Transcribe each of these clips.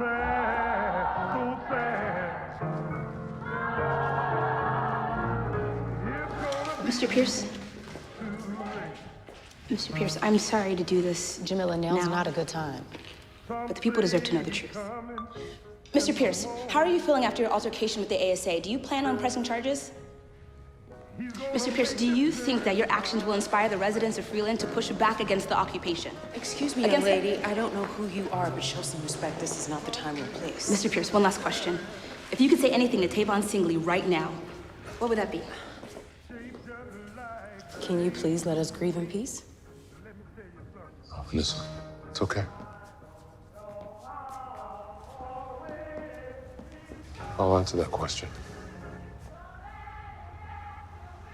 sad, so sad. Mr. Pierce? Mr. Pierce, I'm sorry to do this. Jamila, now's now, not a good time. but the people deserve to know the truth. Mr. Pierce, how are you feeling after your altercation with the ASA? Do you plan on pressing charges? Mr. Pierce, do you think that your actions will inspire the residents of Freeland to push back against the occupation? Excuse me, young lady. I don't know who you are, but show some respect. This is not the time or place. Mr. Pierce, one last question. If you could say anything to Tavon Singley right now, what would that be? Can you please let us grieve in peace? Listen, it's okay. I'll answer that question.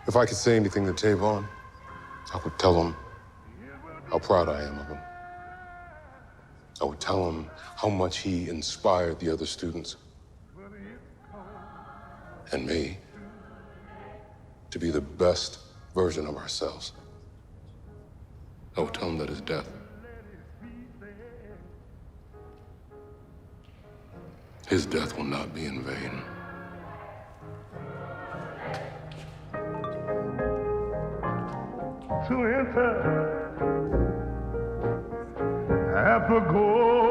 If I could say anything to Tavon, I would tell him how proud I am of him. I would tell him how much he inspired the other students and me to be the best version of ourselves. I would tell him that his death will not be in vain. To enter, have to go